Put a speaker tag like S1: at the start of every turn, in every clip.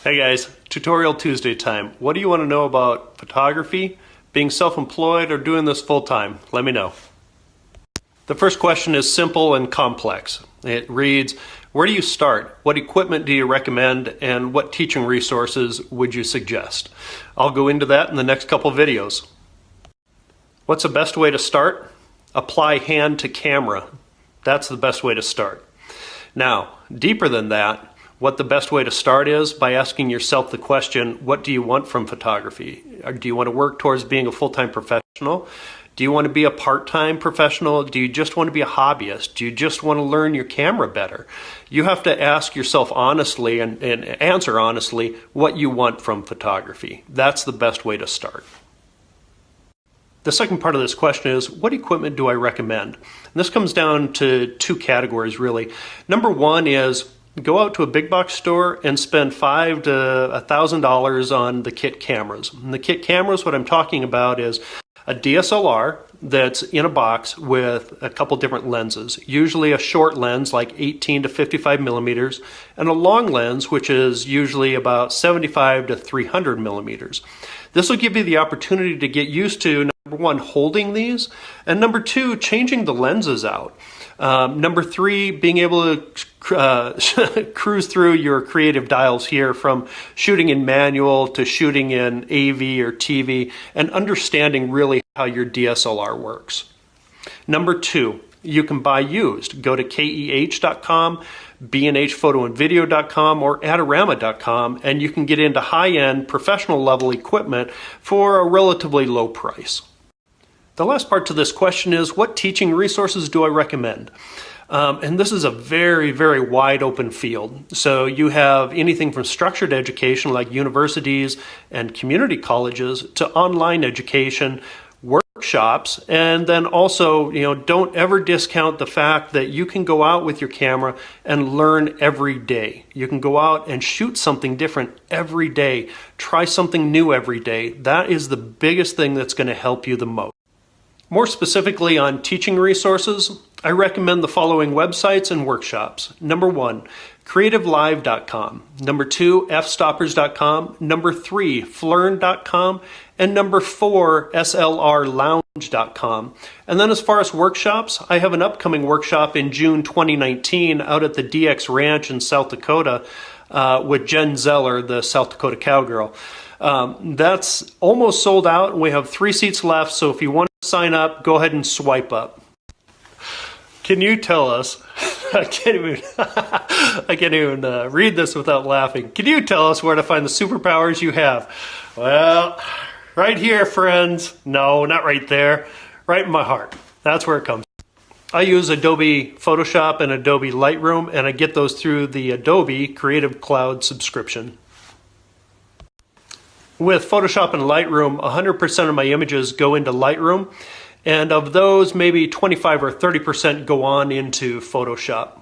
S1: Hey guys, Tutorial Tuesday time. What do you want to know about photography, being self-employed, or doing this full-time? Let me know. The first question is simple and complex. It reads, where do you start? What equipment do you recommend? And what teaching resources would you suggest? I'll go into that in the next couple videos. What's the best way to start? Apply hand to camera. That's the best way to start. Now, deeper than that, what the best way to start is by asking yourself the question, what do you want from photography? Do you want to work towards being a full-time professional? Do you want to be a part-time professional? Do you just want to be a hobbyist? Do you just want to learn your camera better? You have to ask yourself honestly and answer honestly what you want from photography. That's the best way to start. The second part of this question is, what equipment do I recommend? And this comes down to two categories really. Number one is, go out to a big box store and spend $500 to $1,000 on the kit cameras. And the kit cameras, what I'm talking about is a DSLR that's in a box with a couple different lenses, usually a short lens like 18 to 55 millimeters, and a long lens which is usually about 75 to 300 millimeters. This will give you the opportunity to get used to, number one, holding these, and number two, changing the lenses out. Number three, being able to cruise through your creative dials here from shooting in manual to shooting in AV or TV and understanding really how your DSLR works. Number two, you can buy used. Go to KEH.com, BNHphotoandvideo.com, or Adorama.com, and you can get into high-end professional level equipment for a relatively low price. The last part to this question is, what teaching resources do I recommend? And this is a very, very wide open field. So you have anything from structured education like universities and community colleges to online education, workshops, and then also, don't ever discount the fact that you can go out with your camera and learn every day. You can go out and shoot something different every day, try something new every day. That is the biggest thing that's going to help you the most. More specifically on teaching resources, I recommend the following websites and workshops. Number one, creativelive.com. Number two, fstoppers.com. Number three, flern.com. And number four, slrlounge.com. And then as far as workshops, I have an upcoming workshop in June 2019 out at the DX Ranch in South Dakota with Jen Zeller, the South Dakota Cowgirl. That's almost sold out. We have 3 seats left, so if you want to sign up, go ahead and swipe up. Can you tell us, I can't even read this without laughing. Can you tell us where to find the superpowers you have? Well, right here, friends. No, not right there. Right in my heart. That's where it comes. I use Adobe Photoshop and Adobe Lightroom, and I get those through the Adobe Creative Cloud subscription. With Photoshop and Lightroom, 100% of my images go into Lightroom, and of those, maybe 25 or 30% go on into Photoshop.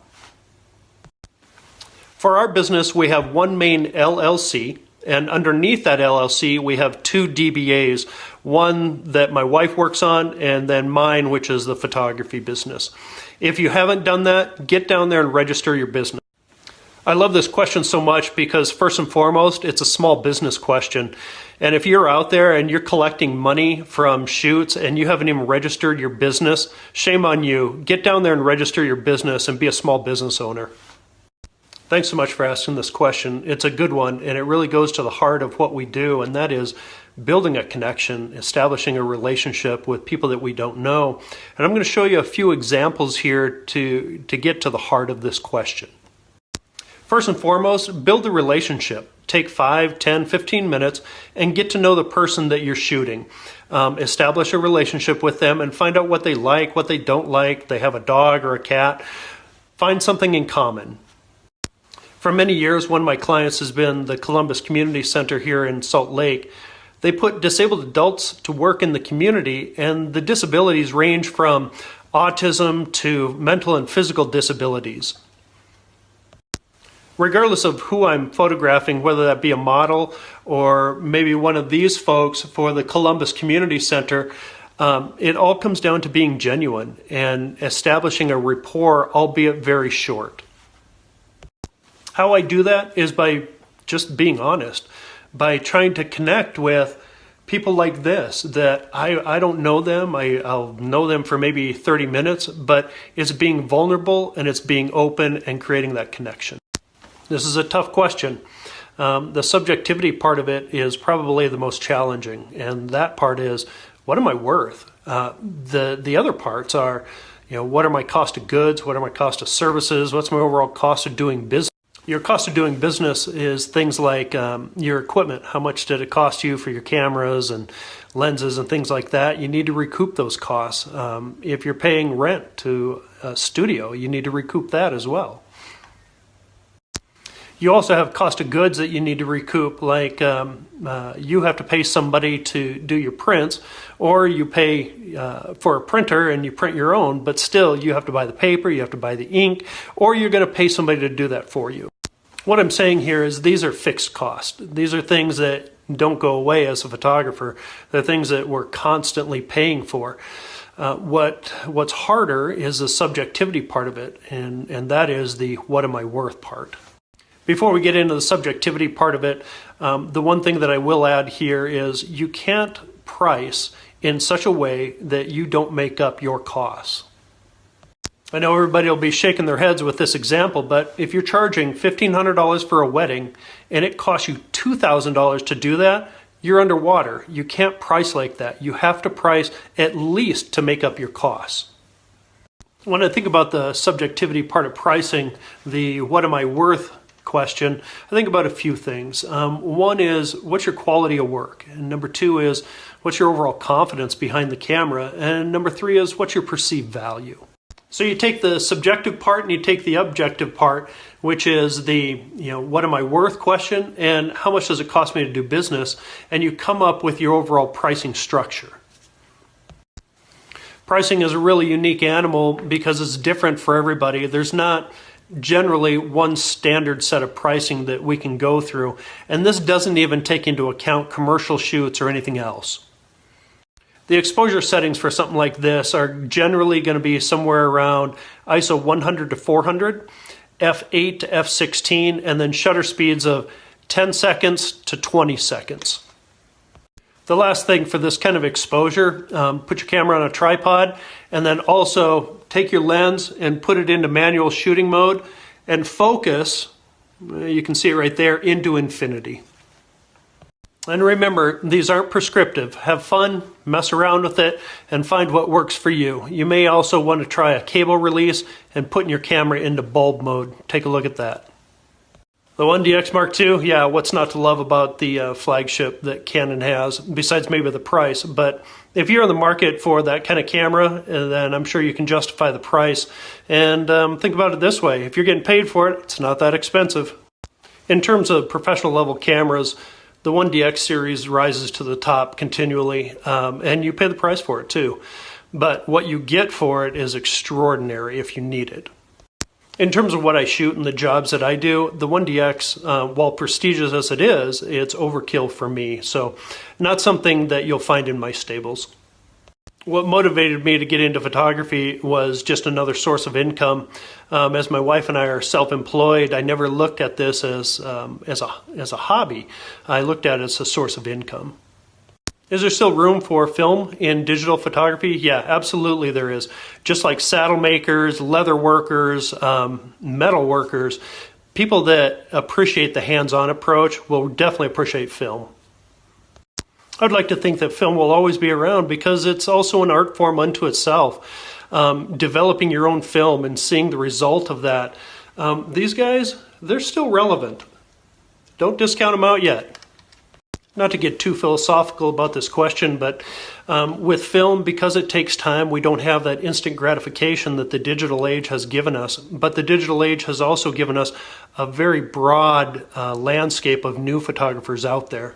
S1: For our business, we have one main LLC, and underneath that LLC, we have 2 DBAs, one that my wife works on, and then mine, which is the photography business. If you haven't done that, get down there and register your business. I love this question so much because first and foremost, it's a small business question. And if you're out there and you're collecting money from shoots and you haven't even registered your business, shame on you. Get down there and register your business and be a small business owner. Thanks so much for asking this question. It's a good one, and it really goes to the heart of what we do, and that is building a connection, establishing a relationship with people that we don't know. And I'm going to show you a few examples here to get to the heart of this question. First and foremost, build a relationship. Take 5, 10, 15 minutes and get to know the person that you're shooting. Establish a relationship with them and find out what they like, what they don't like. They have a dog or a cat. Find something in common. For many years, one of my clients has been the Columbus Community Center here in Salt Lake. They put disabled adults to work in the community, and the disabilities range from autism to mental and physical disabilities. Regardless of who I'm photographing, whether that be a model or maybe one of these folks for the Columbus Community Center, it all comes down to being genuine and establishing a rapport, albeit very short. How I do that is by just being honest, by trying to connect with people like this that I don't know them. I'll know them for maybe 30 minutes, but it's being vulnerable and it's being open and creating that connection. This is a tough question. The subjectivity part of it is probably the most challenging, and that part is, what am I worth? The other parts are, what are my cost of goods? What are my cost of services? What's my overall cost of doing business? Your cost of doing business is things like your equipment. How much did it cost you for your cameras and lenses and things like that? You need to recoup those costs. If you're paying rent to a studio, you need to recoup that as well. You also have cost of goods that you need to recoup, like you have to pay somebody to do your prints, or you pay for a printer and you print your own, but still you have to buy the paper, you have to buy the ink, or you're going to pay somebody to do that for you. What I'm saying here is these are fixed costs. These are things that don't go away as a photographer. They're things that we're constantly paying for. What's harder is the subjectivity part of it, and that is the what am I worth part. Before we get into the subjectivity part of it, the one thing that I will add here is you can't price in such a way that you don't make up your costs. I know everybody will be shaking their heads with this example, but if you're charging $1,500 for a wedding and it costs you $2,000 to do that, you're underwater. You can't price like that. You have to price at least to make up your costs. When I think about the subjectivity part of pricing, the what am I worth question, I think about a few things. One is, what's your quality of work? And number two is, what's your overall confidence behind the camera? And number three is, what's your perceived value? So you take the subjective part and you take the objective part, which is the, what am I worth question and how much does it cost me to do business? And you come up with your overall pricing structure. Pricing is a really unique animal because it's different for everybody. There's not generally one standard set of pricing that we can go through, and this doesn't even take into account commercial shoots or anything else. The exposure settings for something like this are generally going to be somewhere around ISO 100 to 400, f8 to f16, and then shutter speeds of 10 seconds to 20 seconds. The last thing for this kind of exposure, put your camera on a tripod and then also take your lens and put it into manual shooting mode and focus, you can see it right there, into infinity. And remember, these aren't prescriptive. Have fun, mess around with it, and find what works for you. You may also want to try a cable release and putting your camera into bulb mode. Take a look at that. The 1DX Mark II, yeah, what's not to love about the flagship that Canon has, besides maybe the price. But if you're in the market for that kind of camera, then I'm sure you can justify the price. And think about it this way, if you're getting paid for it, it's not that expensive. In terms of professional level cameras, the 1DX series rises to the top continually, and you pay the price for it too. But what you get for it is extraordinary if you need it. In terms of what I shoot and the jobs that I do, the 1DX, while prestigious as it is, it's overkill for me. So not something that you'll find in my stables. What motivated me to get into photography was just another source of income. As my wife and I are self-employed, I never looked at this as a hobby. I looked at it as a source of income. Is there still room for film in digital photography? Yeah, absolutely there is. Just like saddle makers, leather workers, metal workers, people that appreciate the hands-on approach will definitely appreciate film. I'd like to think that film will always be around because it's also an art form unto itself. Developing your own film and seeing the result of that. These guys, they're still relevant. Don't discount them out yet. Not to get too philosophical about this question, but with film, because it takes time, we don't have that instant gratification that the digital age has given us. But the digital age has also given us a very broad landscape of new photographers out there.